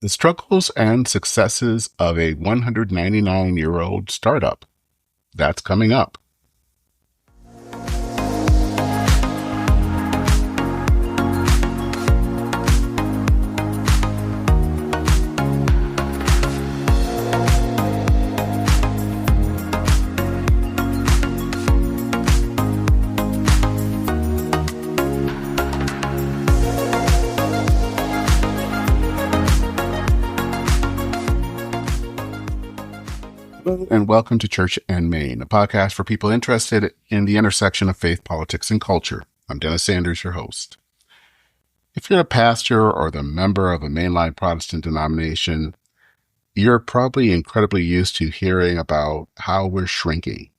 The struggles and successes of a 199-year-old startup. That's coming up. And welcome to Church and Main, a podcast for people interested in the intersection of faith, politics, and culture. I'm Dennis Sanders, your host. If you're a pastor or the member of a mainline Protestant denomination, you're probably incredibly used to hearing about how we're shrinking.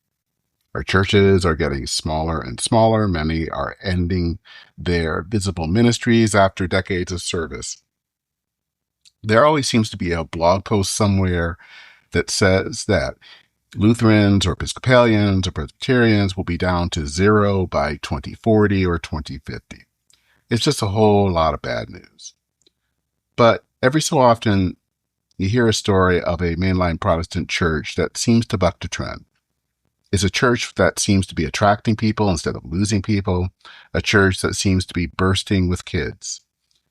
Our churches are getting smaller and smaller. Many are ending their visible ministries after decades of service. There always seems to be a blog post somewhere that says that Lutherans or Episcopalians or Presbyterians will be down to zero by 2040 or 2050. It's just a whole lot of bad news. But every so often, you hear a story of a mainline Protestant church that seems to buck the trend. It's a church that seems to be attracting people instead of losing people, a church that seems to be bursting with kids,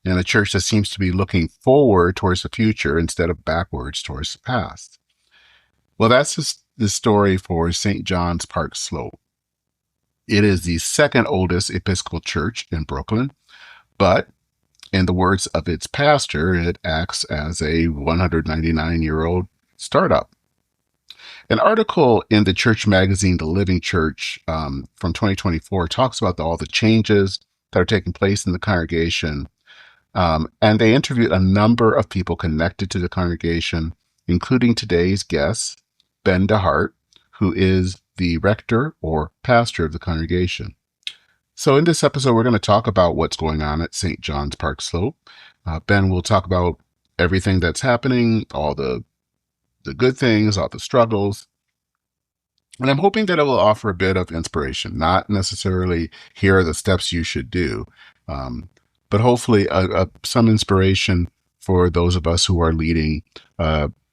and a church that seems to be looking forward towards the future instead of backwards towards the past. Well, that's the story for St. John's Park Slope. It is the second oldest Episcopal church in Brooklyn, but in the words of its pastor, it acts as a 199-year-old startup. An article in the church magazine, The Living Church, from 2024 talks about all the changes that are taking place in the congregation. And they interviewed a number of people connected to the congregation, including today's guest, Ben DeHart, who is the rector or pastor of the congregation. So in this episode, we're going to talk about what's going on at St. John's Park Slope. Ben will talk about everything that's happening, all the good things, all the struggles. And I'm hoping that it will offer a bit of inspiration, not necessarily here are the steps you should do, but hopefully some inspiration for those of us who are leading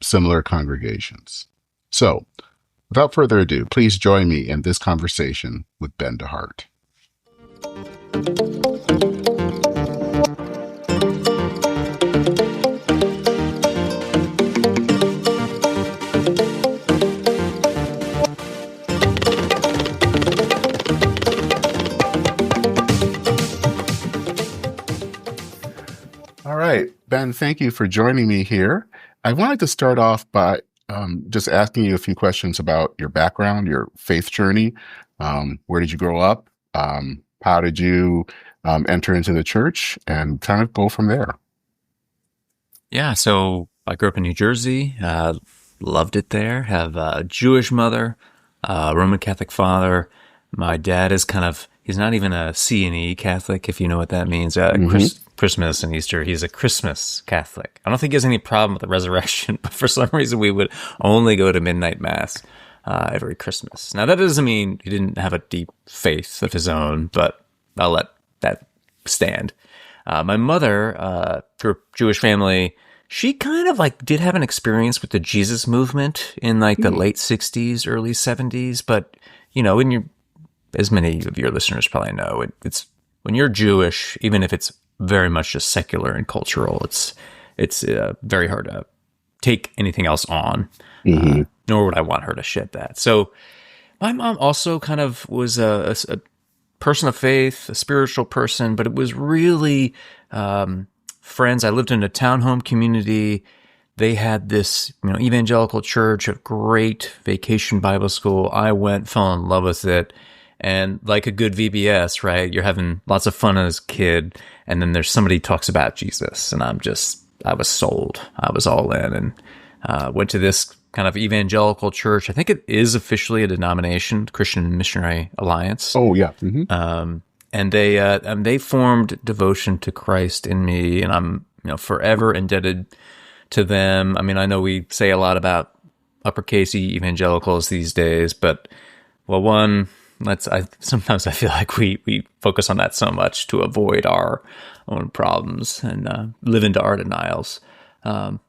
similar congregations. So, without further ado, please join me in this conversation with Ben DeHart. All right, Ben, thank you for joining me here. I wanted to start off by just asking you a few questions about your background, your faith journey. Where did you grow up? How did you enter into the church? And kind of go from there. Yeah, so I grew up in New Jersey, loved it there, have a Jewish mother, Roman Catholic father. My dad is he's not even a C&E Catholic, if you know what that means. Christmas and Easter, he's a Christmas Catholic. I don't think he has any problem with the resurrection, but for some reason we would only go to midnight mass every Christmas. Now, that doesn't mean he didn't have a deep faith of his own, but I'll let that stand. My mother, through a Jewish family, she kind of did have an experience with the Jesus movement in the late 60s, early 70s, but, as many of your listeners probably know, it's when you're Jewish, even if it's very much just secular and cultural, it's very hard to take anything else on, nor would I want her to shed that. So my mom also kind of was a person of faith, a spiritual person, but it was really friends. I lived in a townhome community. They had this, evangelical church, a great vacation Bible school. I went, fell in love with it. And like a good VBS, right? You're having lots of fun as a kid. And then there's somebody who talks about Jesus. And I was sold. I was all in and went to this kind of evangelical church. I think it is officially a denomination, Christian Missionary Alliance. Oh, yeah. And they formed devotion to Christ in me. And I'm, forever indebted to them. I mean, I know we say a lot about uppercase evangelicals these days, but sometimes I feel like we focus on that so much to avoid our own problems and live into our denials.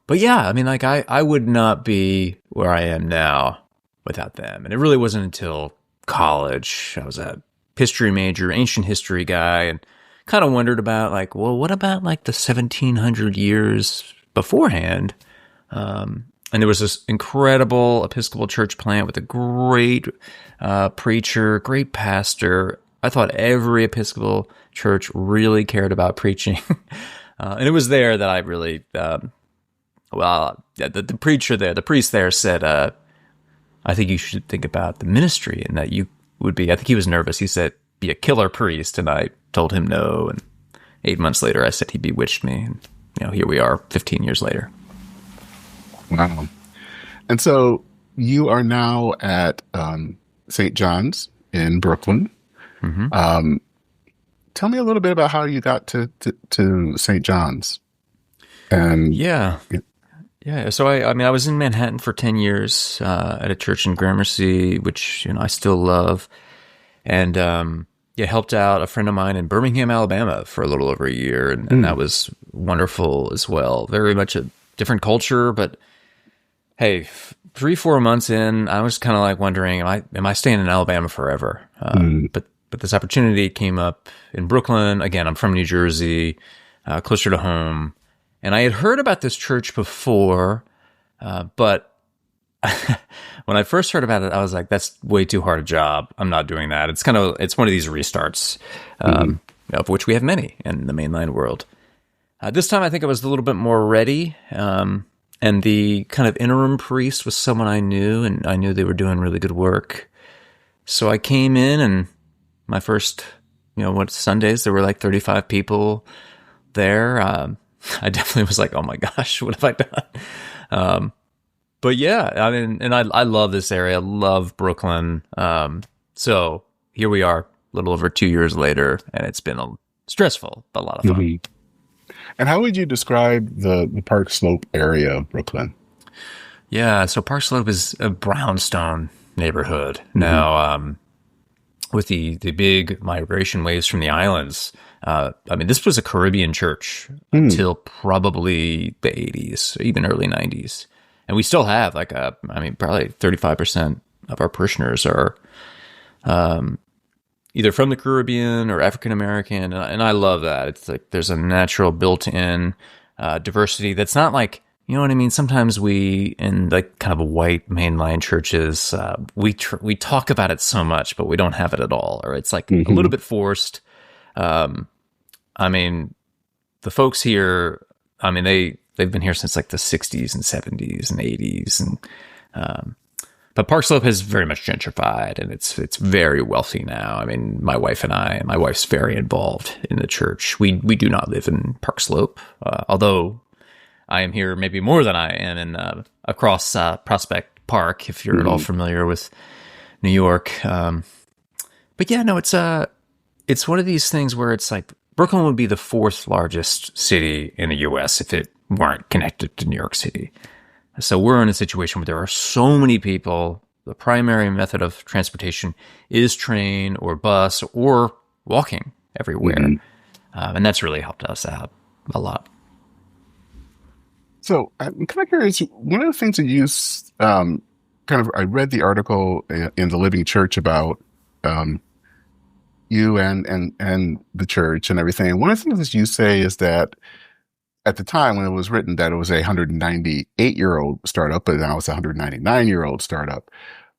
But yeah, I mean, like I would not be where I am now without them. And it really wasn't until college. I was a history major, ancient history guy, and kind of wondered about like, well, what about like the 1700 years beforehand? And there was this incredible Episcopal church plant with a great preacher, great pastor. I thought every Episcopal church really cared about preaching. And it was there that I really, the preacher there, the priest there said, I think you should think about the ministry and that you would be, I think he was nervous. He said, be a killer priest. And I told him no. And 8 months later, I said he bewitched me. And, here we are 15 years later. Wow. And so you are now at St. John's in Brooklyn. Mm-hmm. Tell me a little bit about how you got to St. John's. And yeah. So I was in Manhattan for 10 years at a church in Gramercy, which I still love, and helped out a friend of mine in Birmingham, Alabama, for a little over a year, and that was wonderful as well. Very much a different culture, but hey, 3-4 months in, I was kind of like wondering, am I staying in Alabama forever? But this opportunity came up in Brooklyn. Again, I'm from New Jersey, closer to home. And I had heard about this church before, but when I first heard about it, I was like, that's way too hard a job. I'm not doing that. It's one of these restarts, of which we have many in the mainline world. This time, I think I was a little bit more ready. And the kind of interim priest was someone I knew, and I knew they were doing really good work. So I came in, and my first, Sundays, there were like 35 people there. I definitely was like, oh my gosh, what have I done? But yeah, I mean, and I love this area. I love Brooklyn. So here we are, a little over 2 years later, and it's been stressful, but a lot of fun. Mm-hmm. And how would you describe the Park Slope area of Brooklyn? Yeah, so Park Slope is a brownstone neighborhood. Mm-hmm. Now, with the big migration waves from the islands, this was a Caribbean church until probably the 80s, even early 90s. And we still have probably 35% of our parishioners are either from the Caribbean or African American. And I love that. It's like there's a natural built-in diversity that's not like, you know what I mean? Sometimes we, in like kind of white mainline churches, we talk about it so much, but we don't have it at all. Or it's like a little bit forced. The folks here, they've been here since like the 60s and 70s and 80s. And, but Park Slope has very much gentrified, and it's very wealthy now. I mean, my wife and my wife's very involved in the church. We do not live in Park Slope, although I am here maybe more than I am in across Prospect Park, if you're at all familiar with New York. But yeah, no, it's one of these things where it's like Brooklyn would be the 4th largest city in the U.S. if it weren't connected to New York City. So we're in a situation where there are so many people. The primary method of transportation is train or bus or walking everywhere. And that's really helped us out a lot. So I'm kind of curious, one of the things that you I read the article in the Living Church about you and the church and everything. And one of the things that you say is that at the time when it was written that it was a 198-year-old startup, but now it's a 199-year-old startup.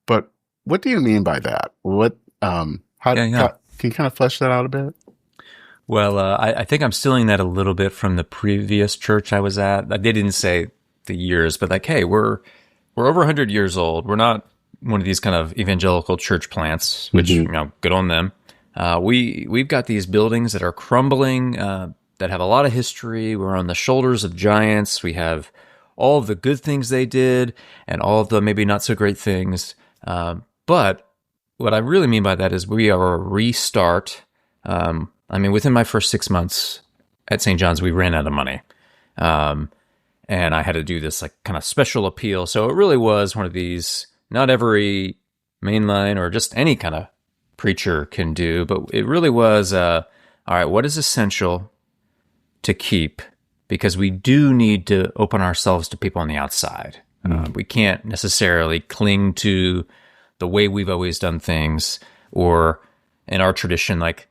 But what do you mean by that? What can you kind of flesh that out a bit? Well, I think I'm stealing that a little bit from the previous church I was at. They didn't say the years, but like, hey, we're over 100 years old. We're not one of these kind of evangelical church plants, which good on them. We've got these buildings that are crumbling, that have a lot of history. We're on the shoulders of giants. We have all of the good things they did and all of the maybe not so great things. But what I really mean by that is we are a restart. Within my first 6 months at St. John's, we ran out of money. And I had to do this like kind of special appeal. So it really was one of these, not every mainline or just any kind of preacher can do, but it really was, all right, what is essential to keep because we do need to open ourselves to people on the outside. We can't necessarily cling to the way we've always done things, or in our tradition, like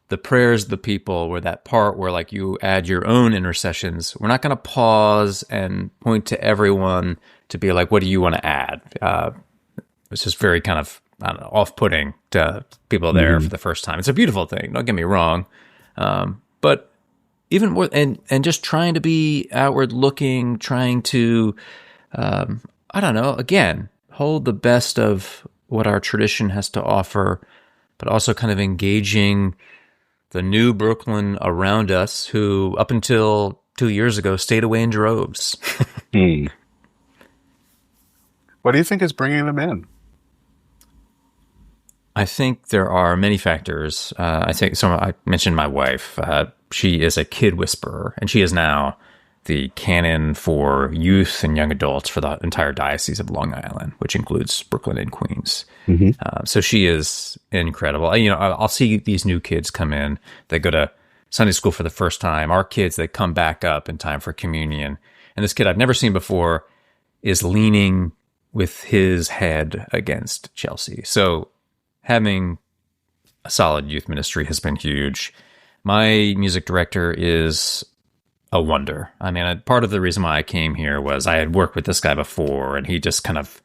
the prayers of the people, where that part where like you add your own intercessions. We're not going to pause and point to everyone to be like, what do you want to add? It's just very kind of, I don't know, off-putting to people there for the first time. It's a beautiful thing, don't get me wrong. But even more, and just trying to be outward looking, trying to, I don't know, again, hold the best of what our tradition has to offer, but also kind of engaging the new Brooklyn around us, who up until 2 years ago stayed away in droves. What do you think is bringing them in? I think there are many factors. I think I mentioned my wife. She is a kid whisperer, and she is now the canon for youth and young adults for the entire Diocese of Long Island, which includes Brooklyn and Queens. So she is incredible. I'll see these new kids come in. They go to Sunday school for the first time. Our kids, they come back up in time for communion. And this kid I've never seen before is leaning with his head against Chelsea. So having a solid youth ministry has been huge. My music director is a wonder. I mean, part of the reason why I came here was I had worked with this guy before, and he just kind of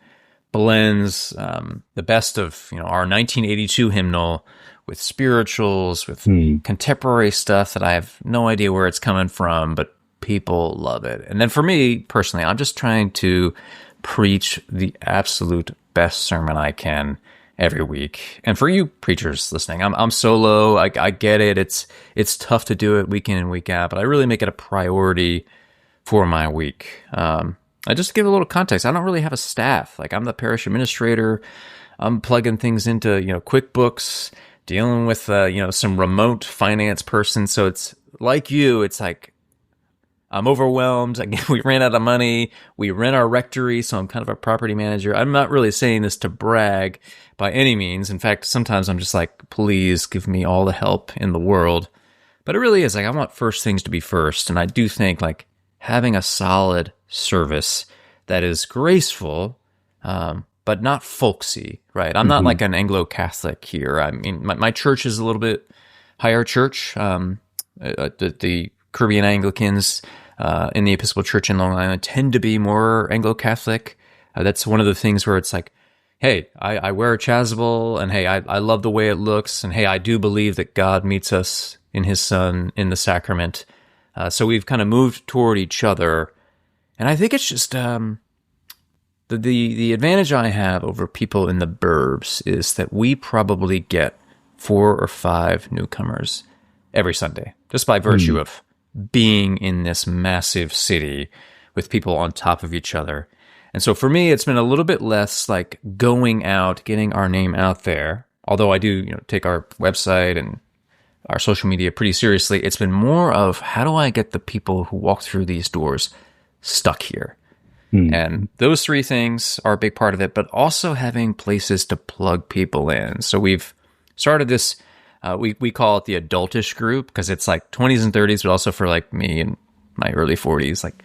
blends the best of our 1982 hymnal with spirituals, with contemporary stuff that I have no idea where it's coming from, but people love it. And then for me personally, I'm just trying to preach the absolute best sermon I can every week. And for you preachers listening, I'm solo. I get it. It's tough to do it week in and week out, but I really make it a priority for my week. I just give a little context. I don't really have a staff. Like, I'm the parish administrator. I'm plugging things into, QuickBooks, dealing with, some remote finance person. So it's like it's like, I'm overwhelmed. Again, we ran out of money. We rent our rectory, so I'm kind of a property manager. I'm not really saying this to brag by any means. In fact, sometimes I'm just like, please give me all the help in the world. But it really is like, I want first things to be first. And I do think like having a solid service that is graceful, but not folksy, right? I'm not like an Anglo-Catholic here. I mean, my church is a little bit higher church. The Caribbean Anglicans in the Episcopal Church in Long Island tend to be more Anglo-Catholic. That's one of the things where it's like, hey, I wear a chasuble, and hey, I love the way it looks, and hey, I do believe that God meets us in his Son in the sacrament. So we've kind of moved toward each other. And I think it's just the advantage I have over people in the burbs is that we probably get 4 or 5 newcomers every Sunday, just by virtue of being in this massive city with people on top of each other. And so for me, it's been a little bit less like going out, getting our name out there. Although I do, take our website and our social media pretty seriously. It's been more of, how do I get the people who walk through these doors stuck here? And those 3 things are a big part of it, but also having places to plug people in. So we've started this, we call it the adultish group, because it's like 20s and 30s, but also for like me in my early 40s. Like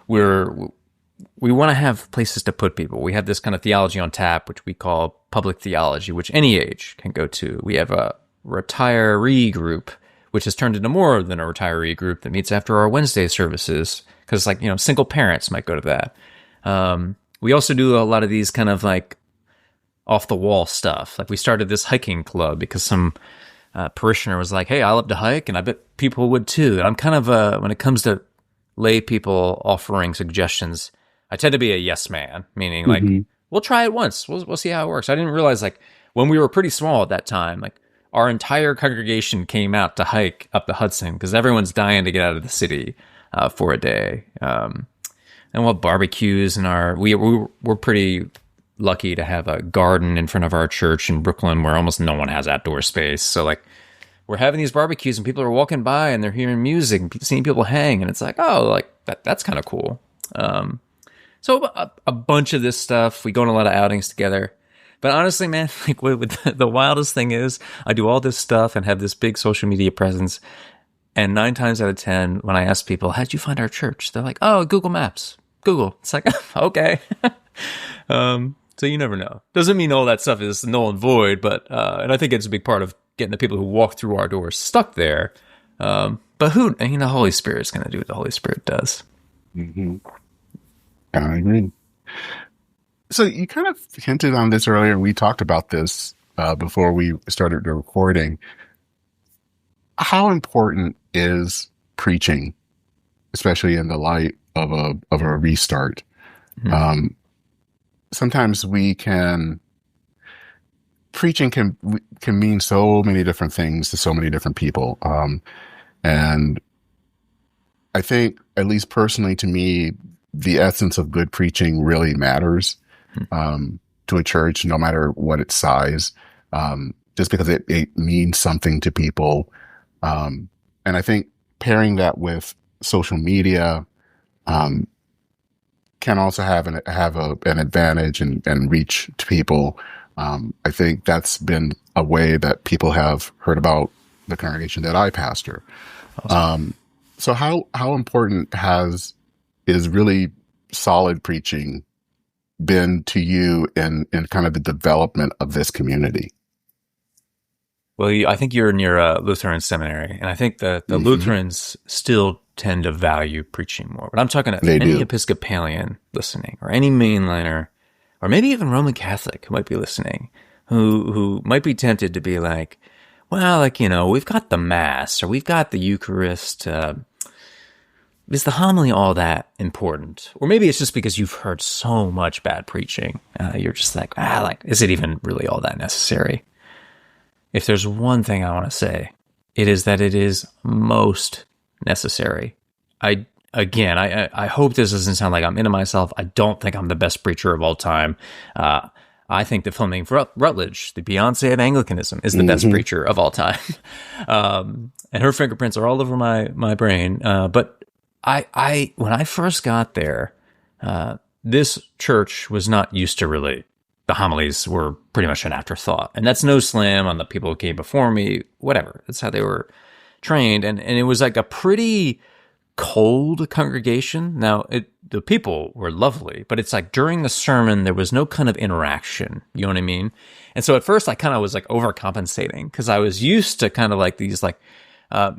we want to have places to put people. We have this kind of theology on tap, which we call public theology, which any age can go to. We have a retiree group, which has turned into more than a retiree group that meets after our Wednesday services, because like, single parents might go to that. We also do a lot of these kind of like off the wall stuff. Like we started this hiking club because some parishioner was like, hey, I love to hike, and I bet people would too. And I'm kind of when it comes to lay people offering suggestions, I tend to be a yes man, meaning like, we'll try it once. We'll see how it works. I didn't realize like when we were pretty small at that time, like our entire congregation came out to hike up the Hudson because everyone's dying to get out of the city for a day. And we'll have barbecues, and we're pretty lucky to have a garden in front of our church in Brooklyn where almost no one has outdoor space. So like we're having these barbecues and people are walking by and they're hearing music and seeing people hang, and it's like, oh, like that's kind of cool. So a bunch of this stuff. We go on a lot of outings together. But honestly, man, like the wildest thing is I do all this stuff and have this big social media presence. And 9 times out of 10, when I ask people, how'd you find our church? They're like, oh, Google Maps. Google. It's like, okay. So you never know. Doesn't mean all that stuff is null and void, but and I think it's a big part of getting the people who walk through our doors stuck there. But the Holy Spirit is going to do what the Holy Spirit does. Mm-hmm. I agree. So you kind of hinted on this earlier. We talked about this before we started the recording. How important is preaching, especially in the light of a restart? Mm-hmm. Sometimes preaching can mean so many different things to so many different people. And I think, at least personally to me, the essence of good preaching really matters to a church, no matter what its size, just because it means something to people. And I think pairing that with social media can also have an advantage and reach to people. I think that's been a way that people have heard about the congregation that I pastor. Awesome. So how important is really solid preaching been to you in kind of the development of this community? Well, I think you're near a Lutheran seminary, and I think the mm-hmm. Lutherans still tend to value preaching more. But I'm talking to any Episcopalian listening, or any mainliner, or maybe even Roman Catholic who might be listening, who might be tempted to be like, well, we've got the Mass, or we've got the Eucharist. Is the homily all that important? Or maybe it's just because you've heard so much bad preaching. You're just like, is it even really all that necessary? If there's one thing I want to say, it is that it is most necessary. I hope this doesn't sound like I'm into myself. I don't think I'm the best preacher of all time. I think that Fleming Rutledge, the Beyonce of Anglicanism, is the mm-hmm. best preacher of all time. And her fingerprints are all over my brain. But I when I first got there, this church was not used to really. The homilies were pretty much an afterthought. And that's no slam on the people who came before me, whatever. That's how they were trained. And it was like a pretty cold congregation. Now, the people were lovely, but it's like during the sermon, there was no kind of interaction. You know what I mean? And so at first I kind of was like overcompensating because I was used to kind of like these like,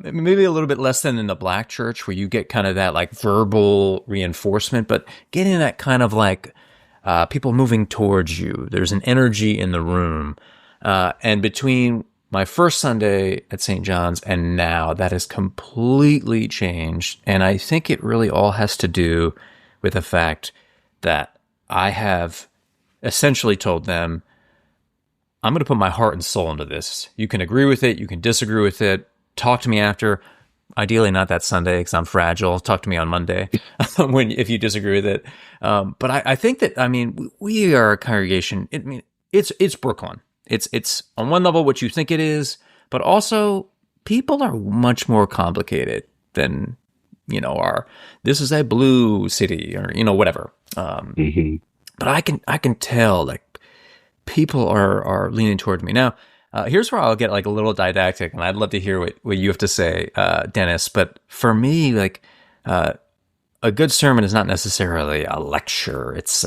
maybe a little bit less than in the Black church where you get kind of that like verbal reinforcement, but getting that kind of like, people moving towards you. There's an energy in the room. And between my first Sunday at St. John's and now, that has completely changed. And I think it really all has to do with the fact that I have essentially told them, I'm going to put my heart and soul into this. You can agree with it. You can disagree with it. Talk to me after. Ideally not that Sunday because I'm fragile. Talk to me on Monday if you disagree with it. But I think that, we are a congregation. It's Brooklyn. It's on one level what you think it is, but also people are much more complicated than, this is a blue city or, whatever. Mm-hmm. But I can tell like people are leaning towards me. Now, here's where I'll get like a little didactic, and I'd love to hear what you have to say, Dennis. But for me, like a good sermon is not necessarily a lecture. It's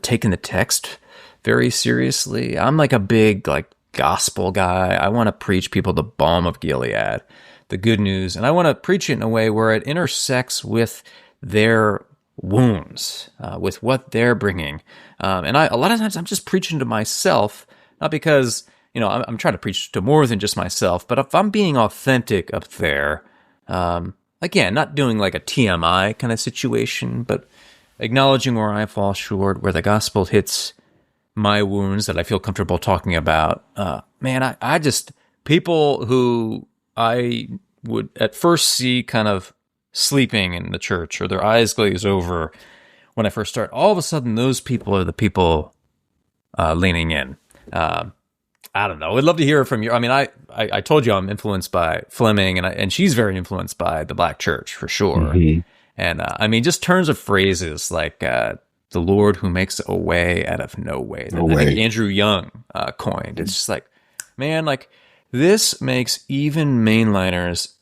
taking the text very seriously. I'm like a big like gospel guy. I want to preach people the balm of Gilead, the good news, and I want to preach it in a way where it intersects with their wounds, with what they're bringing. And a lot of times I'm just preaching to myself, not because I'm trying to preach to more than just myself, but if I'm being authentic up there, again, not doing like a TMI kind of situation, but acknowledging where I fall short, where the gospel hits my wounds that I feel comfortable talking about. I just, people who I would at first see kind of sleeping in the church or their eyes glaze over when I first start, all of a sudden those people are the people leaning in. I don't know. I'd love to hear from you. I told you I'm influenced by Fleming, and she's very influenced by the Black church for sure. Mm-hmm. And just turns of phrases like the Lord who makes a way out of no way that I think Andrew Young coined. It's just like, man, like this makes even mainliners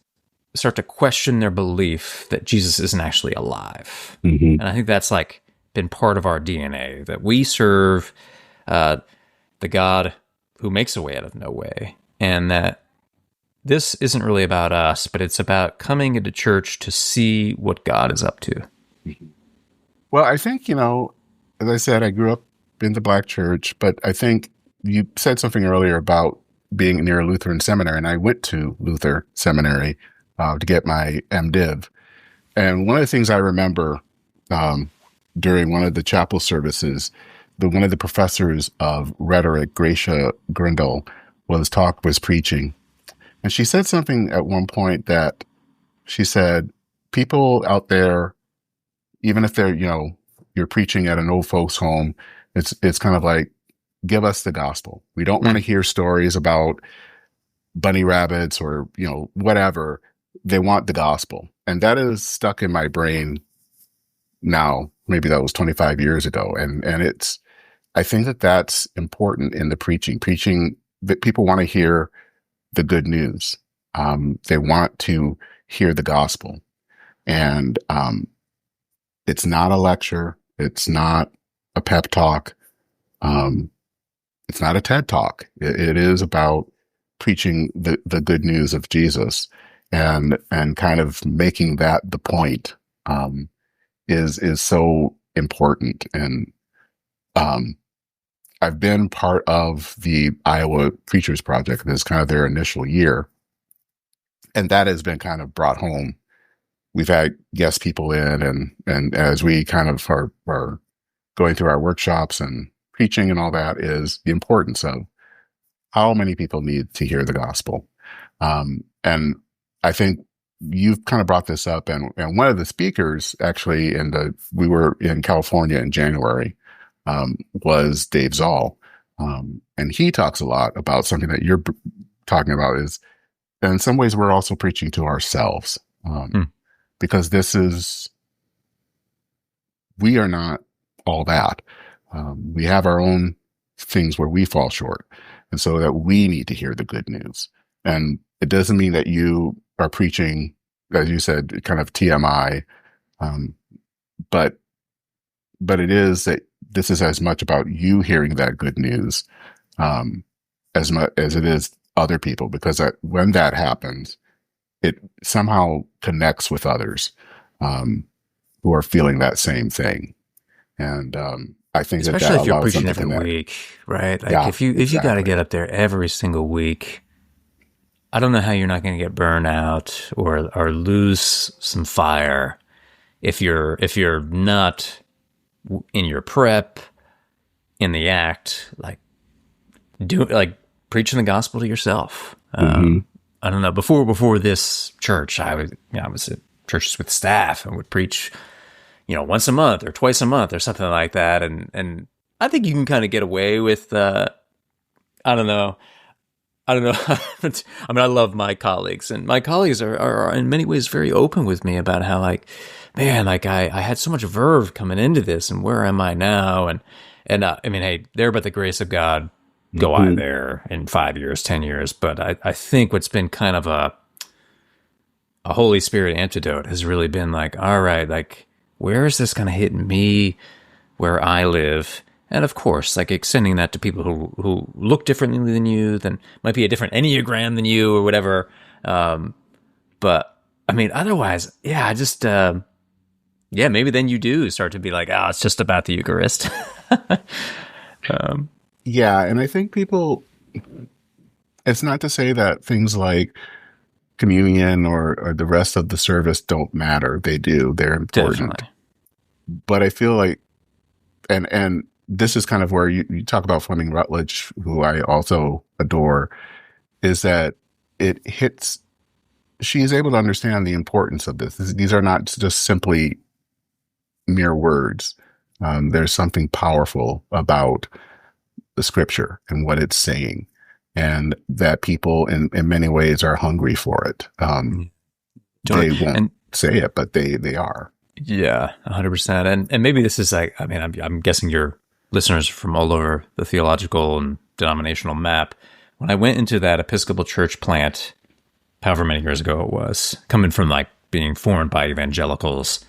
start to question their belief that Jesus isn't actually alive. Hmm. And I think that's like been part of our DNA, that we serve the God who makes a way out of no way, and that this isn't really about us, but it's about coming into church to see what God is up to. Well, I think, as I said, I grew up in the Black church, but I think you said something earlier about being near a Lutheran seminary, and I went to Luther Seminary to get my MDiv. And one of the things I remember during one of the chapel services, one of the professors of rhetoric, Gracia Grindle, was preaching. And she said something at one point that she said, people out there, even if they're, you're preaching at an old folks home, it's kind of like, give us the gospel. We don't want to hear stories about bunny rabbits or, whatever. They want the gospel. And that is stuck in my brain now. Maybe that was 25 years ago. And I think that that's important in the preaching that people want to hear the good news. They want to hear the gospel. And, it's not a lecture. It's not a pep talk. It's not a TED talk. It is about preaching the good news of Jesus, and kind of making that the point, is so important. And, I've been part of the Iowa Preachers Project. This is kind of their initial year. And that has been kind of brought home. We've had guest people in, and as we kind of are going through our workshops and preaching and all that, is the importance of how many people need to hear the gospel. And I think you've kind of brought this up, and one of the speakers actually we were in California in January, was Dave Zoll. And he talks a lot about something that you're talking about, is, in some ways, we're also preaching to ourselves. Because we are not all that. We have our own things where we fall short. And so that we need to hear the good news. And it doesn't mean that you are preaching, as you said, kind of TMI. But it is that this is as much about you hearing that good news, as much as it is other people, because when that happens, it somehow connects with others who are feeling that same thing. And I think especially if you're allows preaching them to every connect. week, right? Like Yeah, if you got to get up there every single week, I don't know how you're not going to get burned out or lose some fire if you're not in your prep, in the act, like preaching the gospel to yourself. I don't know. Before this church, I was at churches with staff and would preach, once a month or twice a month or something like that. And I think you can kind of get away with, I don't know. I mean, I love my colleagues, and my colleagues are in many ways very open with me about how, like, man, like I had so much verve coming into this, and where am I now? And I mean, hey, there by the grace of God, go I there in 5 years, 10 years. But I think what's been kind of a Holy Spirit antidote has really been like, all right, like, where is this kind of hitting me where I live? And of course, like, extending that to people who look differently than you, then might be a different Enneagram than you or whatever. But I mean, otherwise, yeah, I just, maybe then you do start to be like, it's just about the Eucharist. Yeah, and I think people, it's not to say that things like communion or the rest of the service don't matter. They do. They're important. Definitely. But I feel like, and this is kind of where you talk about Fleming Rutledge, who I also adore, is that she is able to understand the importance of this. These are not just simply mere words. There's something powerful about the scripture and what it's saying, and that people in many ways are hungry for it. They won't say it, but they are. Yeah, 100%. And maybe this is like, I mean, I'm guessing your listeners are from all over the theological and denominational map. When I went into that Episcopal church plant however many years ago it was, coming from like being formed by evangelicals,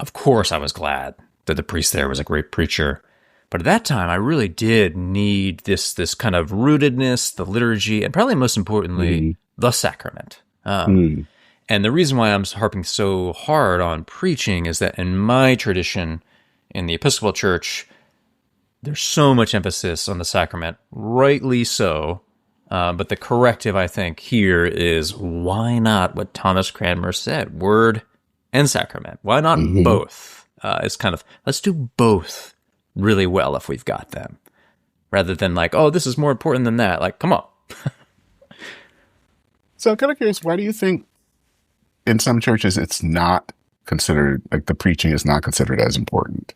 of course I was glad that the priest there was a great preacher. But at that time, I really did need this kind of rootedness, the liturgy, and probably most importantly, the sacrament. And the reason why I'm harping so hard on preaching is that in my tradition, in the Episcopal Church, there's so much emphasis on the sacrament, rightly so. But the corrective, I think, here is why not what Thomas Cranmer said, word and sacrament? Why not both? It's kind of, let's do both really well if we've got them, rather than like, oh, this is more important than that. Like, come on. So I'm kind of curious, why do you think in some churches it's not considered, like the preaching is not considered as important?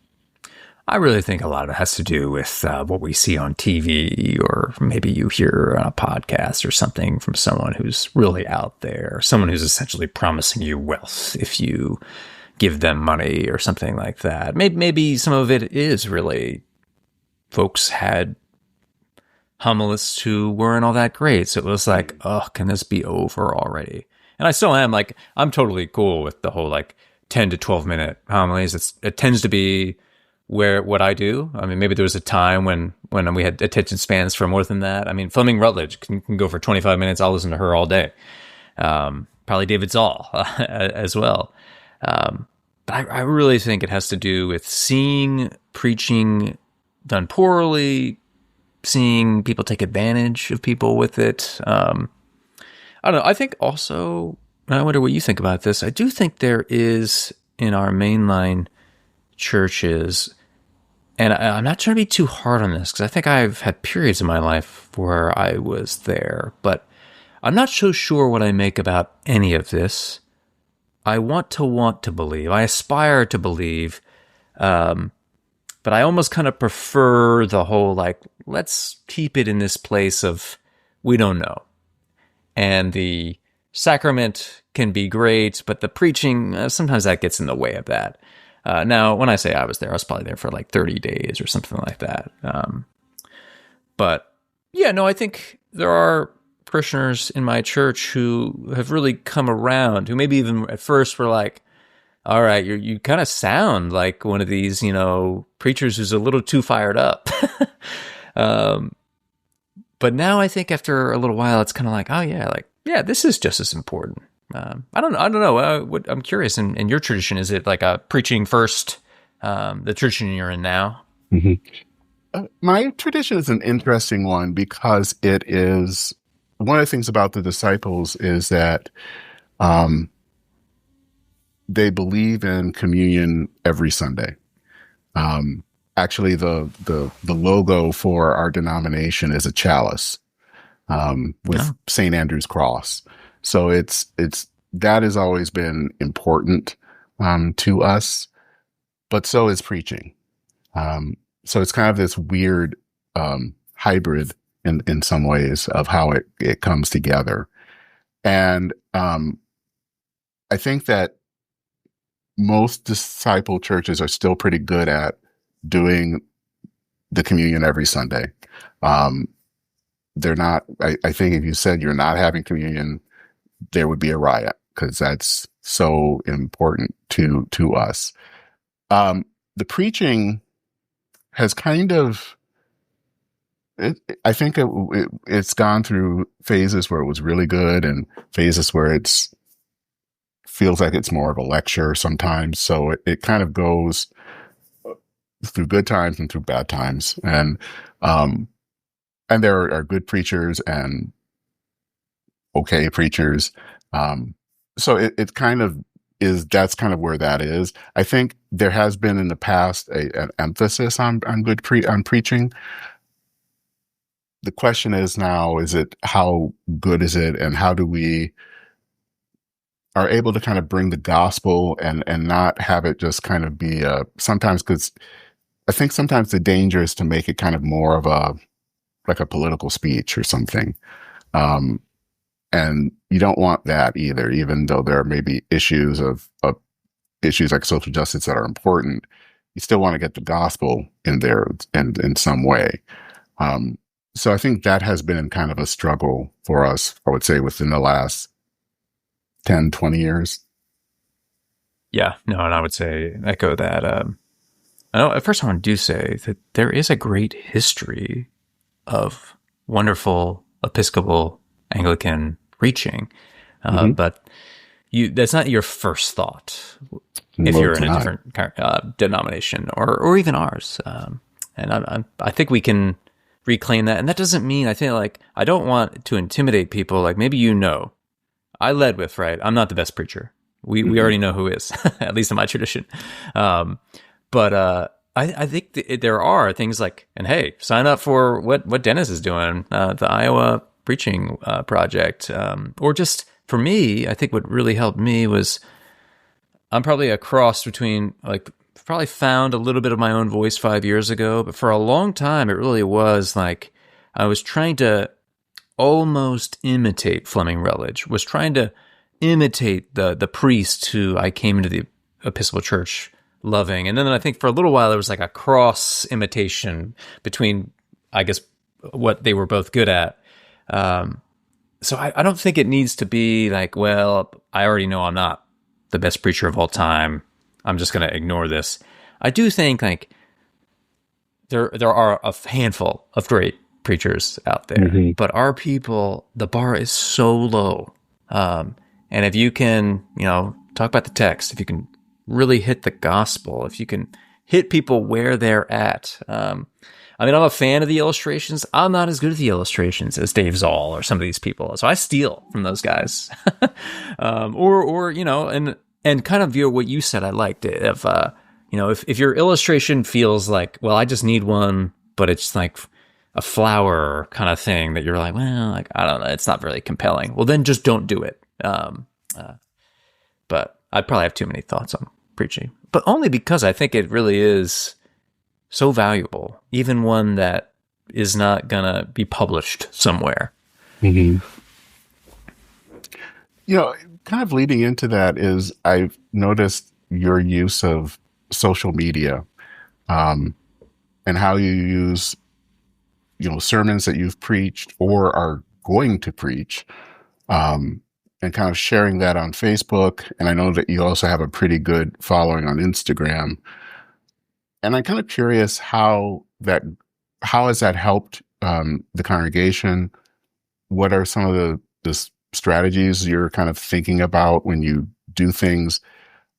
I really think a lot of it has to do with what we see on TV, or maybe you hear on a podcast or something from someone who's really out there, someone who's essentially promising you wealth if you give them money or something like that. Maybe some of it is really folks had homilists who weren't all that great. So it was like, oh, can this be over already? And I still am. Like, I'm totally cool with the whole like 10 to 12 minute homilies. It tends to be what I do. I mean, maybe there was a time when we had attention spans for more than that. I mean, Fleming Rutledge can go for 25 minutes. I'll listen to her all day. Probably David Zoll as well. But I really think it has to do with seeing preaching done poorly, seeing people take advantage of people with it. I don't know. I think also, I wonder what you think about this. I do think there is in our mainline churches, and I'm not trying to be too hard on this because I think I've had periods in my life where I was there, but I'm not so sure what I make about any of this. I want to believe. I aspire to believe. But I almost kind of prefer the whole, like, let's keep it in this place of we don't know. And the sacrament can be great, but the preaching, sometimes that gets in the way of that. Now, when I say I was there, I was probably there for like 30 days or something like that. But yeah, no, I think there are parishioners in my church who have really come around, who maybe even at first were like, all right, you kind of sound like one of these, preachers who's a little too fired up. But now I think after a little while, it's kind of like, oh yeah, this is just as important. I don't know. I'm curious. In your tradition, is it like a preaching first, the tradition you're in now? My tradition is an interesting one because it is, one of the things about the disciples is that they believe in communion every Sunday. Actually, the logo for our denomination is a chalice with St. Andrew's cross. So it's that has always been important to us, but so is preaching. So it's kind of this weird hybrid in some ways of how it comes together. And I think that most disciple churches are still pretty good at doing the communion every Sunday. They're not, I think if you said you're not having communion, there would be a riot because that's so important to us. The preaching has kind of, I think it's gone through phases where it was really good and phases where it's feels like it's more of a lecture sometimes. So it kind of goes through good times and through bad times. And there are good preachers and okay preachers. So it kind of is, that's kind of where that is. I think there has been in the past an emphasis on preaching. The question is now, is it, how good is it, and how do we are able to kind of bring the gospel and not have it just kind of be sometimes, because I think sometimes the danger is to make it kind of more of like a political speech or something. And you don't want that either, even though there may be issues of issues like social justice that are important. You still want to get the gospel in there in some way. So I think that has been kind of a struggle for us, I would say, within the last 10, 20 years. Yeah, no, and I would say echo that. I know, first, I want to do say that there is a great history of wonderful Episcopal Anglican preaching, Hmm. but that's not your first thought if No, you're it's in a not. different denomination or even ours. And I think we can reclaim that. And that doesn't mean, I think, like, I don't want to intimidate people. Like, maybe I led with, right, I'm not the best preacher. We Hmm. already know who is, at least in my tradition. Um, but I think there are things like, and hey, sign up for what Dennis is doing, the Iowa preaching project, or just for me, I think what really helped me was I'm probably a cross between, like, probably found a little bit of my own voice 5 years ago, but for a long time it really was like I was trying to almost imitate Fleming Rutledge, was trying to imitate the priest who I came into the Episcopal Church loving. And then I think for a little while there was like a cross imitation between, I guess, what they were both good at. So I don't think it needs to be like, well, I already know I'm not the best preacher of all time. I'm just going to ignore this. I do think like there are a handful of great preachers out there, Hmm. but our people, the bar is so low. And if you can, talk about the text, if you can really hit the gospel, if you can hit people where they're at. I mean, I'm a fan of the illustrations. I'm not as good at the illustrations as Dave Zoll or some of these people. So I steal from those guys. And kind of what you said, I liked it. If your illustration feels like, well, I just need one, but it's like a flower kind of thing that you're like, well, like, I don't know, it's not really compelling. Well, then just don't do it. But I probably have too many thoughts on preaching, but only because I think it really is so valuable, even one that is not gonna be published somewhere. Hmm. Kind of leading into that is I've noticed your use of social media, um, and how you use, sermons that you've preached or are going to preach, um, and kind of sharing that on Facebook. And I know that you also have a pretty good following on Instagram. And I'm kind of curious how has that helped the congregation? What are some of the strategies you're kind of thinking about when you do things?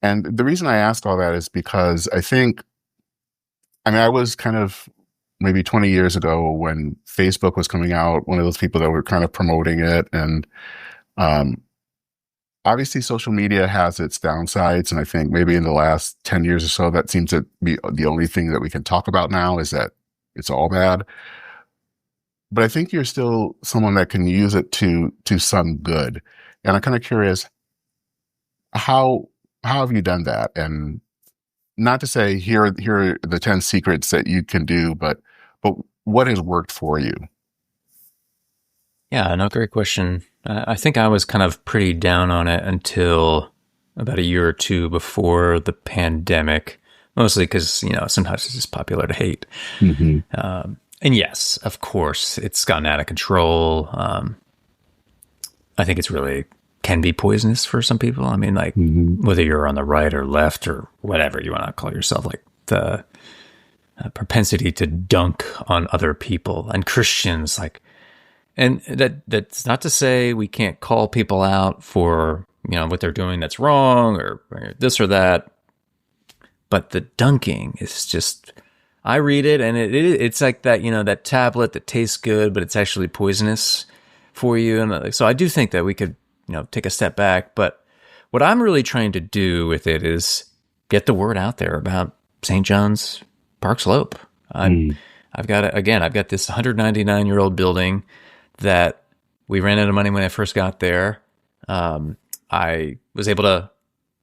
And the reason I ask all that is because I was kind of maybe 20 years ago when Facebook was coming out, one of those people that were kind of promoting it. And um, obviously, social media has its downsides. And I think maybe in the last 10 years or so, that seems to be the only thing that we can talk about now is that it's all bad. But I think you're still someone that can use it to some good. And I'm kind of curious, how how have you done that? And not to say here are the 10 secrets that you can do, but what has worked for you? Yeah, no, great question. I think I was kind of pretty down on it until about a year or two before the pandemic, mostly because, sometimes it's just popular to hate. Hmm. And yes, of course, it's gotten out of control. I think it's really can be poisonous for some people. I mean, like, Hmm. whether you're on the right or left or whatever you want to call yourself, like the propensity to dunk on other people and Christians, like, and that's not to say we can't call people out for, what they're doing that's wrong or this or that. But the dunking is just, I read it and it's like that, that tablet that tastes good, but it's actually poisonous for you. And so I do think that we could, take a step back. But what I'm really trying to do with it is get the word out there about St. John's Park Slope. Mm. I've got this 199-year-old building that we ran out of money when I first got there. I was able to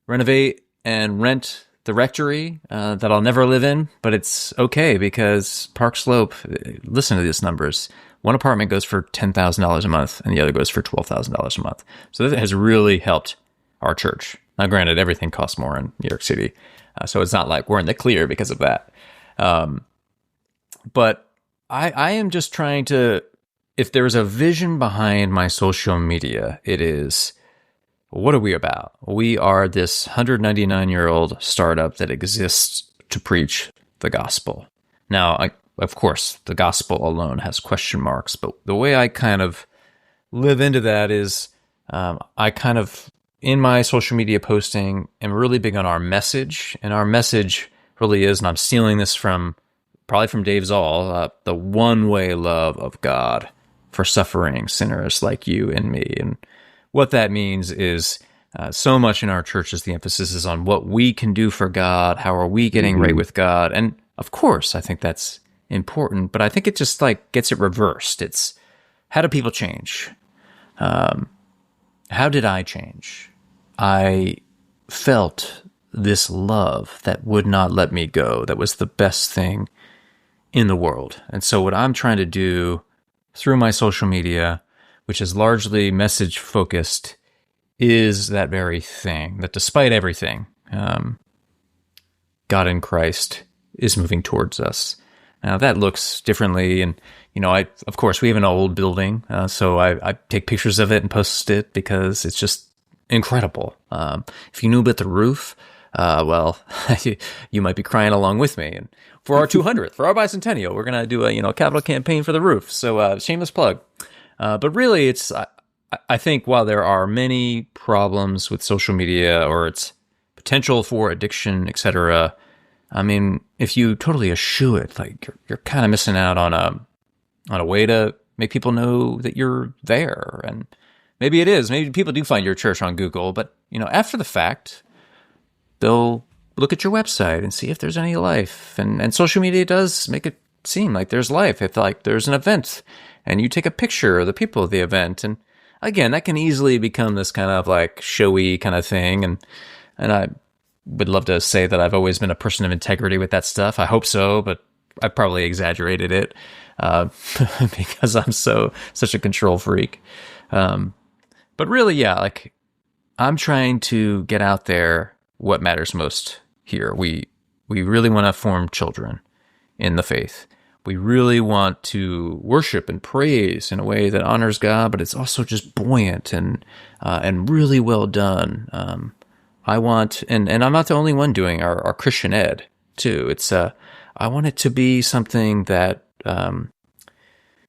renovate and rent the rectory that I'll never live in, but it's okay because Park Slope, listen to these numbers. One apartment goes for $10,000 a month and the other goes for $12,000 a month. So that has really helped our church. Now, granted, everything costs more in New York City. So it's not like we're in the clear because of that. But I am just trying to, if there's a vision behind my social media, it is, what are we about? We are this 199-year-old startup that exists to preach the gospel. Now, of course, the gospel alone has question marks, but the way I kind of live into that is I kind of, in my social media posting, am really big on our message. And our message really is, and I'm stealing this probably from Dave Zoll, the one-way love of God for suffering sinners like you and me. And what that means is so much in our churches, the emphasis is on what we can do for God. How are we getting right with God? And of course, I think that's important, but I think it just like gets it reversed. It's, how do people change? How did I change? I felt this love that would not let me go. That was the best thing in the world. And so what I'm trying to do through my social media, which is largely message focused, is that very thing, that despite everything, God in Christ is moving towards us. Now that looks differently, and of course we have an old building, so I take pictures of it and post it because it's just incredible. If you knew about the roof, well, you might be crying along with me. And for our 200th, for our bicentennial, we're gonna do a capital campaign for the roof. So shameless plug. But really, it's I think while there are many problems with social media or its potential for addiction, etc. I mean, if you totally eschew it, like you're kind of missing out on a way to make people know that you're there. And maybe it is. Maybe people do find your church on Google, but after the fact, they'll look at your website and see if there's any life. And social media does make it seem like there's life. If like there's an event and you take a picture of the people of the event, and again, that can easily become this kind of like showy kind of thing. And I would love to say that I've always been a person of integrity with that stuff. I hope so, but I probably exaggerated it because I'm such a control freak. But really, yeah, like I'm trying to get out there what matters most here. We really want to form children in the faith. We really want to worship and praise in a way that honors God, but it's also just buoyant and really well done. I want, and I'm not the only one doing our Christian ed too. It's I want it to be something that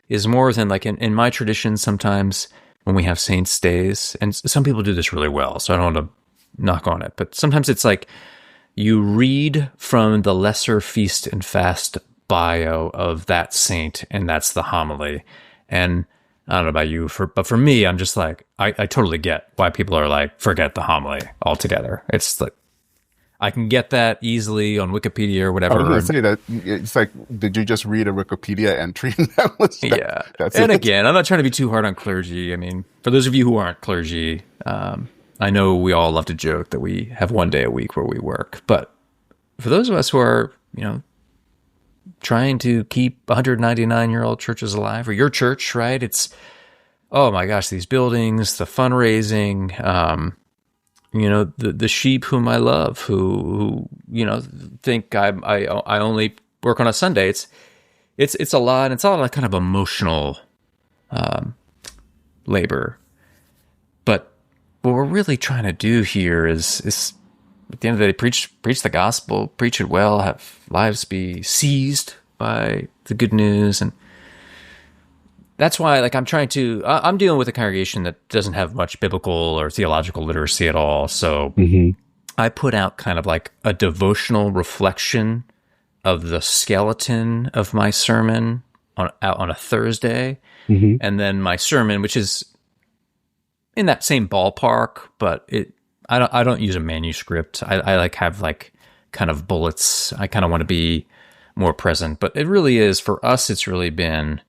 is more than like in my tradition. Sometimes when we have saints' days, and some people do this really well, so I don't want to knock on it, but sometimes it's like you read from the lesser feast and fast bio of that saint, and that's the homily. And I don't know about you, but for me, I'm just like, I totally get why people are like, forget the homily altogether. It's like, I can get that easily on Wikipedia or whatever. I was going to say that it's like, did you just read a Wikipedia entry? Yeah. And again, I'm not trying to be too hard on clergy. I mean, for those of you who aren't clergy, I know we all love to joke that we have one day a week where we work. But for those of us who are, trying to keep 199-year-old churches alive, or your church, right? It's, oh my gosh, these buildings, the fundraising, the sheep whom I love, who think I only work on a Sunday. It's a lot. It's a lot of kind of emotional labor. But what we're really trying to do here is at the end of the day, preach the gospel, preach it well, have lives be seized by the good news. And that's why, like, I'm dealing with a congregation that doesn't have much biblical or theological literacy at all. So I put out kind of like a devotional reflection of the skeleton of my sermon out on a Thursday. And then my sermon, which is in that same ballpark, but I don't use a manuscript. I like have like kind of bullets. I kind of want to be more present, but it really is, for us, it's really been,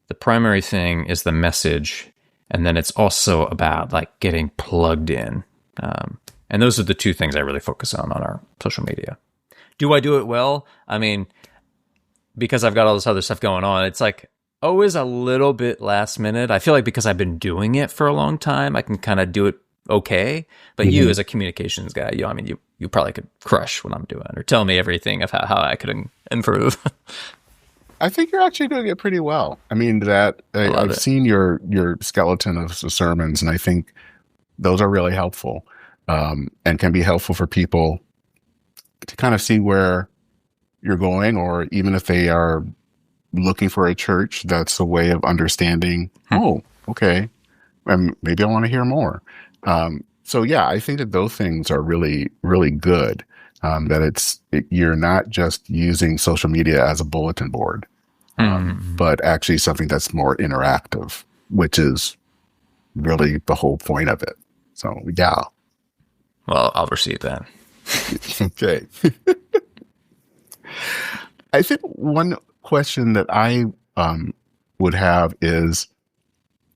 the primary thing is the message. And then it's also about like getting plugged in. And those are the two things I really focus on our social media. Do I do it well? I mean, because I've got all this other stuff going on, it's like always a little bit last minute. I feel like because I've been doing it for a long time, I can kind of do it okay. But you as a communications guy, you probably could crush what I'm doing or tell me everything of how I could improve. I think you're actually doing it pretty well. I mean, that I love I've it. seen your skeleton of sermons, and I think those are really helpful, and can be helpful for people to kind of see where you're going, or even if they are looking for a church, that's a way of understanding. Hmm. Oh, okay, and maybe I want to hear more. So yeah, I think that those things are really, really good. That you're not just using social media as a bulletin board, Hmm. but actually something that's more interactive, which is really the whole point of it. So yeah, Well, I'll receive that. okay. I think one question that I would have is,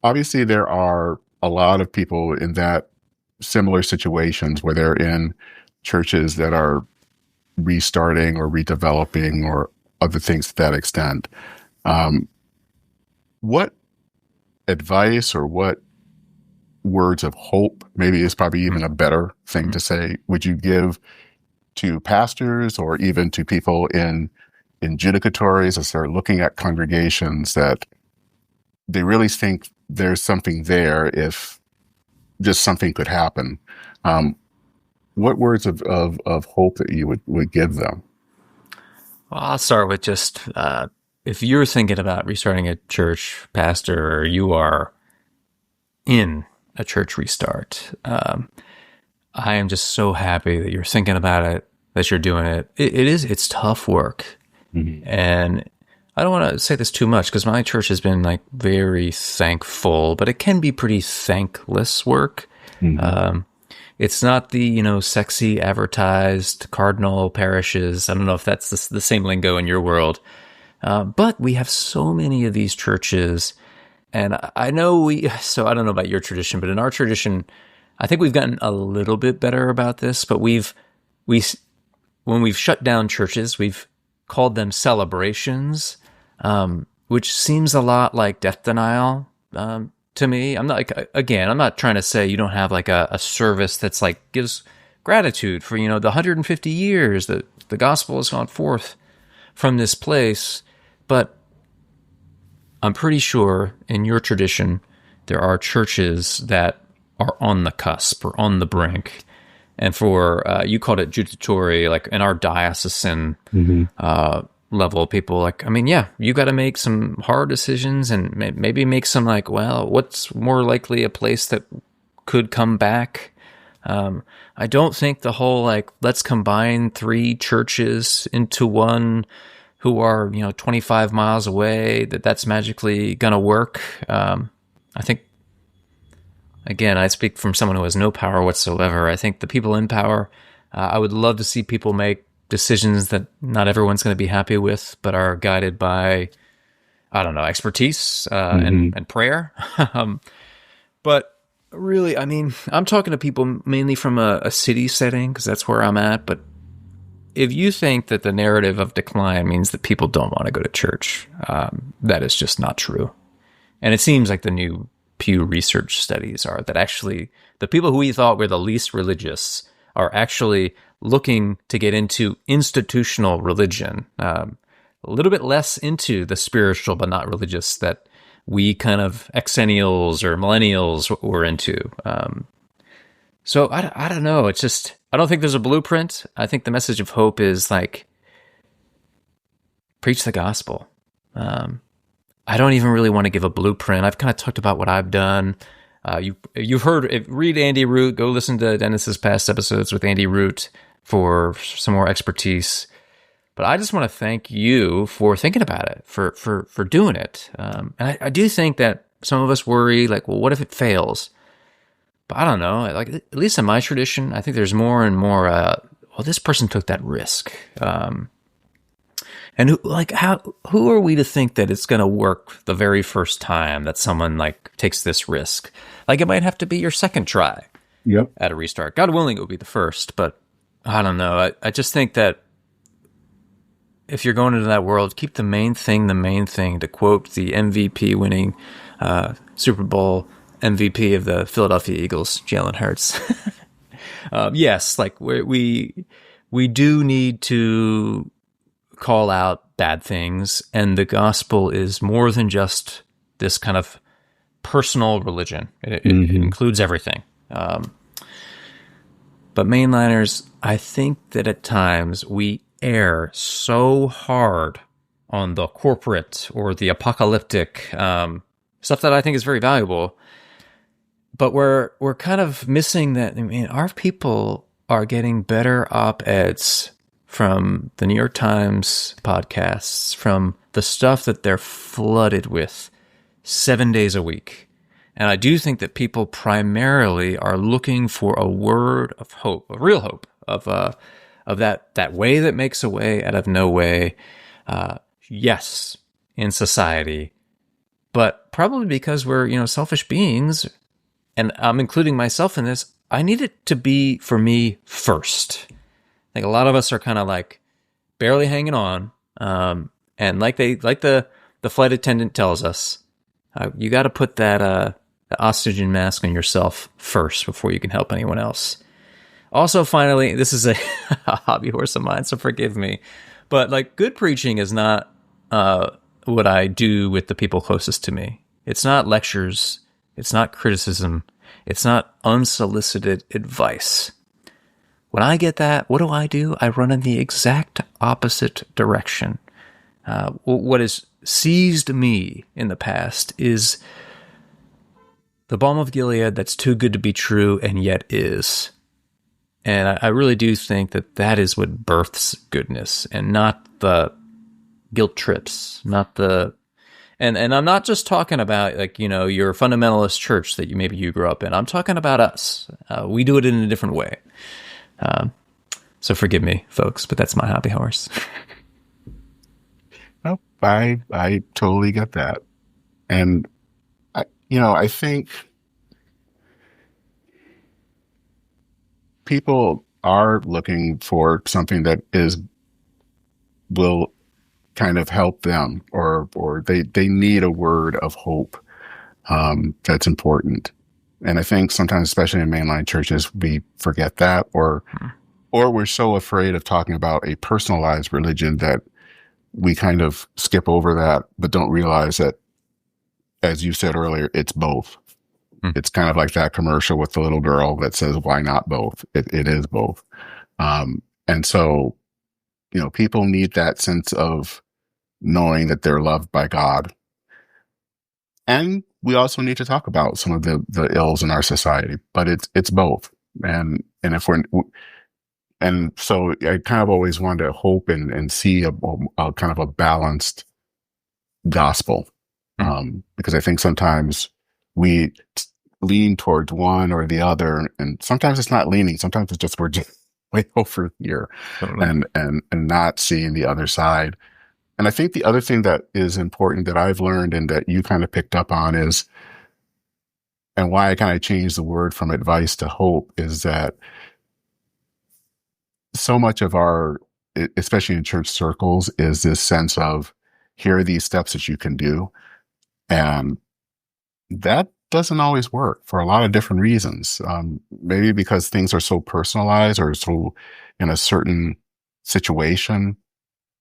obviously there are a lot of people in that similar situations where they're in churches that are restarting or redeveloping or other things to that extent. Um, what advice or what words of hope, maybe is probably even a better thing Mhm. to say, would you give to pastors or even to people in judicatories as they're looking at congregations that they really think there's something there if just something could happen? Um, what words of hope that you would give them? Well, I'll start with just if you're thinking about restarting a church, pastor, or you are in a church restart, I am just so happy that you're thinking about it, that you're doing it. It's tough work. Mm-hmm. And I don't want to say this too much because my church has been like very thankful, but it can be pretty thankless work. Mm-hmm. It's not the, sexy advertised cardinal parishes. I don't know if that's the same lingo in your world. But we have so many of these churches. And I know so I don't know about your tradition, but in our tradition, I think we've gotten a little bit better about this, but we, when we've shut down churches, we've called them celebrations, which seems a lot like death denial to me. I'm not again, I'm not trying to say you don't have like a service that's like gives gratitude for, the 150 years that the gospel has gone forth from this place. But I'm pretty sure in your tradition, there are churches that are on the cusp or on the brink. And for, you called it judicatory, like in our diocesan Mm-hmm. level, people like, I mean, yeah, you got to make some hard decisions and maybe make some like, well, what's more likely a place that could come back? I don't think the whole like, let's combine three churches into one who are, 25 miles away, that's magically going to work. I think, again, I speak from someone who has no power whatsoever. I think the people in power, I would love to see people make decisions that not everyone's going to be happy with, but are guided by, I don't know, expertise Mm-hmm. and prayer. But really, I mean, I'm talking to people mainly from a city setting because that's where I'm at. But if you think that the narrative of decline means that people don't want to go to church, that is just not true. And it seems like the new Pew Research studies are that actually the people who we thought were the least religious are actually looking to get into institutional religion, a little bit less into the spiritual but not religious that we kind of exennials or millennials were into. So I don't know. It's just, I don't think there's a blueprint. I think the message of hope is like, preach the gospel. I don't even really want to give a blueprint. I've kind of talked about what I've done. You've heard, read Andy Root, go listen to Dennis's past episodes with Andy Root for some more expertise. But I just want to thank you for thinking about it, for doing it. And I do think that some of us worry, like, well, what if it fails? But I don't know. Like, at least in my tradition, I think there's more and more, well, this person took that risk. And who are we to think that it's going to work the very first time that someone like takes this risk? Like, it might have to be your second try Yep. at a restart. God willing, it would be the first, but I don't know. I just think that if you're going into that world, keep the main thing, to quote the MVP winning Super Bowl MVP of the Philadelphia Eagles, Jalen Hurts. Yes, like we do need to call out bad things, and the gospel is more than just this kind of personal religion. It includes everything. But mainliners, I think that at times we err so hard on the corporate or the apocalyptic stuff that I think is very valuable. But we're kind of missing that. I mean, our people are getting better op-eds from the New York Times podcasts, from the stuff that they're flooded with 7 days a week. And I do think that people primarily are looking for a word of hope, a real hope, of that way that makes a way out of no way. Yes, in society, but probably because we're selfish beings, and I'm including myself in this. I need it to be for me first. I think a lot of us are kind of like barely hanging on, and like the flight attendant tells us, you got to put that oxygen mask on yourself first before you can help anyone else. Also, finally, this is a hobby horse of mine, so forgive me, but like good preaching is not what I do with the people closest to me. It's not lectures. It's not criticism. It's not unsolicited advice. When I get that, what do? I run in the exact opposite direction. What has seized me in the past is the balm of Gilead that's too good to be true and yet is. And I really do think that is what births goodness, and not the guilt trips, not the... And I'm not just talking about your fundamentalist church that maybe you grew up in. I'm talking about us. We do it in a different way. So forgive me, folks, but that's my hobby horse. No, I totally get that. And, I think people are looking for something that will kind of help them, or they need a word of hope that's important. And I think sometimes, especially in mainline churches, we forget that, or we're so afraid of talking about a personalized religion that we kind of skip over that, but don't realize that, as you said earlier, it's both. It's kind of like that commercial with the little girl that says, "Why not both?" It is both. And so, people need that sense of knowing that they're loved by God. And we also need to talk about some of the ills in our society, but it's both. And so I kind of always wanted to hope and see a kind of a balanced gospel. Because I think sometimes we lean towards one or the other, and sometimes it's not leaning. Sometimes it's just we're just way over here, and not seeing the other side. And I think the other thing that is important that I've learned and that you kind of picked up on is, and why I kind of changed the word from advice to hope, is that so much of our, especially in church circles, is this sense of, here are these steps that you can do. And that doesn't always work for a lot of different reasons. Maybe because things are so personalized or so in a certain situation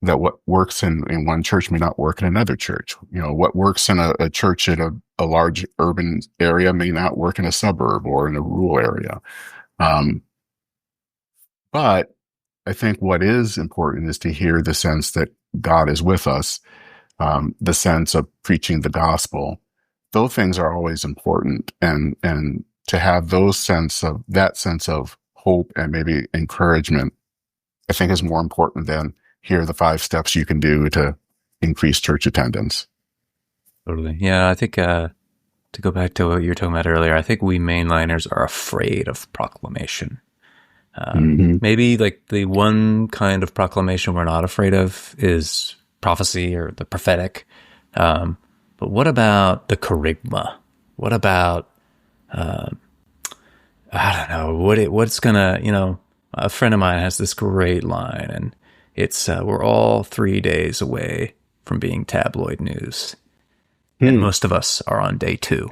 that what works in one church may not work in another church. What works in a church in a large urban area may not work in a suburb or in a rural area. But I think what is important is to hear the sense that God is with us, the sense of preaching the gospel. Those things are always important, and to have that sense of hope and maybe encouragement, I think is more important than, here are the 5 steps you can do to increase church attendance. Totally. Yeah, I think to go back to what you were talking about earlier, I think we mainliners are afraid of proclamation. Maybe like the one kind of proclamation we're not afraid of is prophecy or the prophetic. But what about the charisma? What about, I don't know, what's gonna, a friend of mine has this great line, and it's, we're all 3 days away from being tabloid news. And most of us are on day 2.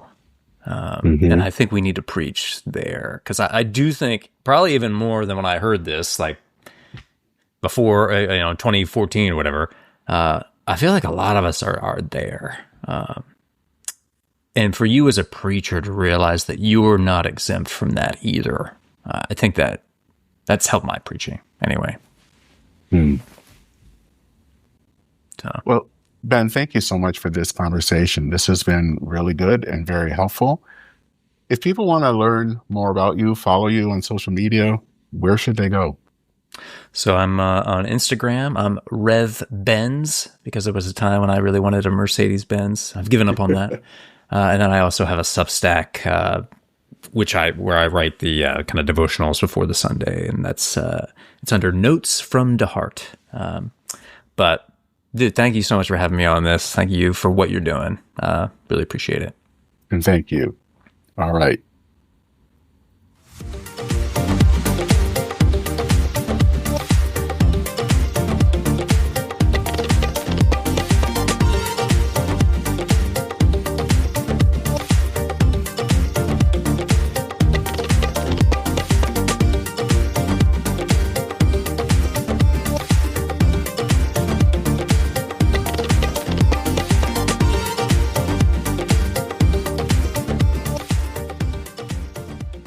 And I think we need to preach there, because I do think, probably even more than when I heard this, like before, 2014 or whatever, I feel like a lot of us are there. And for you as a preacher to realize that you are not exempt from that either, I think that's helped my preaching anyway. So. Well, Ben, thank you so much for this conversation. This has been really good and very helpful. If people want to learn more about you, follow you on social media, where should they go? So I'm on Instagram. I'm Rev Benz because there was a time when I really wanted a Mercedes Benz. I've given up on that. And then I also have a Substack, where I write the kind of devotionals before the Sunday, and that's it's under Notes from DeHart. But dude, thank you so much for having me on this. Thank you for what you're doing. Really appreciate it. And thank you. All right.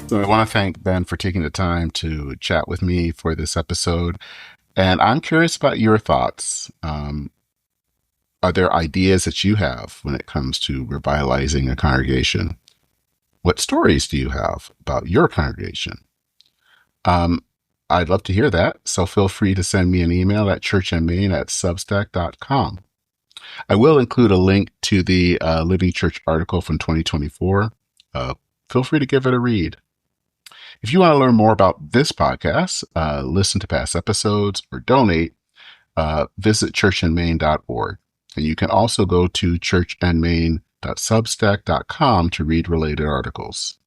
So I want to thank Ben for taking the time to chat with me for this episode. And I'm curious about your thoughts. Are there ideas that you have when it comes to revitalizing a congregation? What stories do you have about your congregation? I'd love to hear that. So feel free to send me an email at churchandmain@substack.com. I will include a link to the Living Church article from 2024. Feel free to give it a read. If you want to learn more about this podcast, listen to past episodes, or donate, visit churchandmain.org. And you can also go to churchandmain.substack.com to read related articles.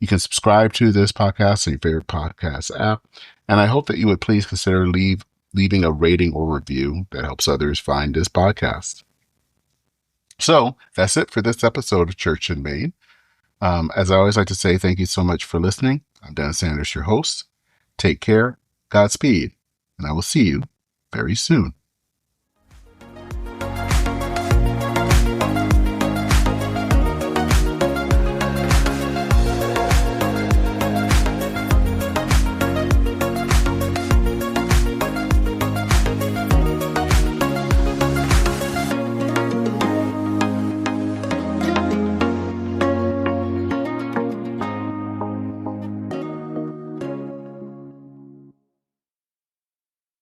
You can subscribe to this podcast on your favorite podcast app, and I hope that you would please consider leaving a rating or review that helps others find this podcast. So that's it for this episode of Church in Maine. As I always like to say, thank you so much for listening. I'm Dennis Sanders, your host. Take care, Godspeed, and I will see you very soon.